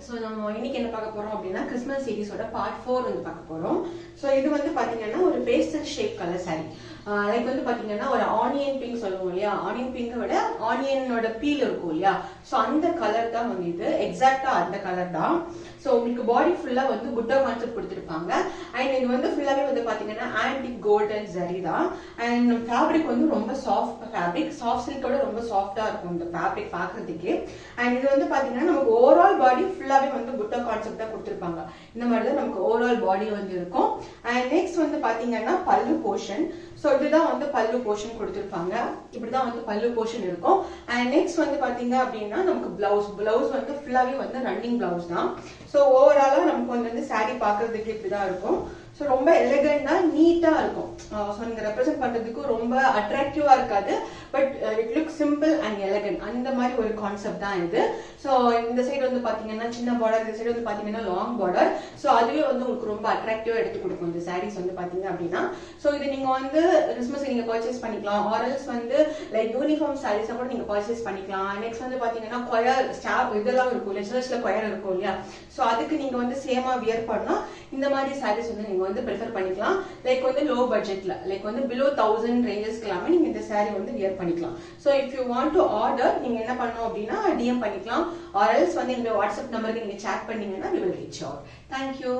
So நம்ம இன்னைக்கு என்ன பார்க்க போறோம் அப்படின்னா கிறிஸ்மஸ் சீரிஸோட பார்ட் 4 வந்து பார்க்க போறோம். ஸோ இது வந்து பாத்தீங்கன்னா ஒரு pastel shape colour sorry. Like வந்து பாத்தீங்கன்னா ஒரு ஆனியன் பிங்க் சொல்லுவோம் இல்லையா, ஆனியன் பிங்கை விட ஆனியனோட பீல் இருக்கும் இல்லையா, ஸோ அந்த கலர் தான் வந்து இது, எக்ஸாக்டா அந்த கலர் தான். ஸோ உங்களுக்கு பாடி ஃபுல்லா வந்து புட்டா கான்செப்ட் கொடுத்துருப்பாங்க. அண்ட் இது வந்து ஃபுல்லாவே வந்து பாத்தீங்கன்னா ஆன்டிக் கோல்டன் ஜரி தான். அண்ட் ஃபேப்ரிக் வந்து ரொம்ப சாஃப்ட் ஃபேப்ரிக், சாஃப்ட் சில்கோட ரொம்ப சாஃப்டா இருக்கும் இந்த ஃபேப்ரிக் பாக்குறதுக்கு. அண்ட் இது வந்து பாத்தீங்கன்னா நமக்கு ஓவரால் பாடி ஃபுல்லாவே வந்து புட்டா கான்செப்ட் தான் கொடுத்துருப்பாங்க. இந்த மாதிரி தான் நமக்கு ஓவரால் பாடி வந்து இருக்கும். அண்ட் நெக்ஸ்ட் வந்து பாத்தீங்கன்னா பல்லு போர்ஷன். ஸோ இதுதான் வந்து பல்லு போர்ஷன் கொடுத்துருப்பாங்க. இப்படிதான் வந்து பல்லு போர்ஷன் இருக்கும். அண்ட் நெக்ஸ்ட் வந்து பாத்தீங்க அப்படின்னா நமக்கு பிளவுஸ் வந்து ஃபுல்லாவே வந்து ரன்னிங் பிளவுஸ் தான். ஸோ ஓவராலா நமக்கு வந்து சாரி பாக்குறதுக்கு இப்படிதான் இருக்கும். ஸோ ரொம்ப எலிகண்டா நீட்டா இருக்கும். ஸோ நீங்க ரெப்ரசென்ட் பண்றதுக்கு ரொம்ப அட்ராக்டிவா இருக்காது, but it look simple and elegant, அந்த மாதிரி ஒரு கான்செப்ட் தான் இது. ஸோ இந்த சைடு வந்து பாத்தீங்கன்னா சின்ன பார்டர், இந்த சைடு வந்து பாத்தீங்கன்னா லாங் பார்டர். ஸோ அதுவே வந்து உங்களுக்கு ரொம்ப அட்ராக்டிவா எடுத்து கொடுக்கும் இந்த சாரீஸ் வந்து பாத்தீங்க அப்படின்னா. ஸோ இது நீங்க வந்து கிறிஸ்மஸ் நீங்க பர்ச்சேஸ் பண்ணிக்கலாம், ஆர்எல்ஸ் வந்து லைக் யூனிஃபார்ம் சாரீஸை கூட நீங்க பர்ச்சேஸ் பண்ணிக்கலாம். நெக்ஸ்ட் வந்து பாத்தீங்கன்னா கொயர் ஸ்டாப் இதெல்லாம் இருக்கும் இல்லையா, சர்ச்ல கொயர் இருக்கும் இல்லையா, ஸோ அதுக்கு நீங்க வந்து சேமா வியர் பண்ணா இந்த மாதிரி சாரீஸ் வந்து நீங்க வந்து ப்ரிஃபர் பண்ணிக்கலாம். லைக் வந்து லோ பட்ஜெட்ல, லைக் வந்து பிலோ 1000 ரேஞ்சஸ்க்கு எல்லாமே நீங்க இந்த சாரி வந்து வியர் பண்ணிக்கலாம். So if you want to order, நீங்க என்ன பண்ணணும் அப்படின்னா டிஎம் பண்ணிக்கலாம், ஆர்எல்ஸ் வந்து இந்த வாட்ஸ்அப் நம்பருக்கு நீங்க சேட் பண்ணீங்கன்னா we will reach out. Thank you.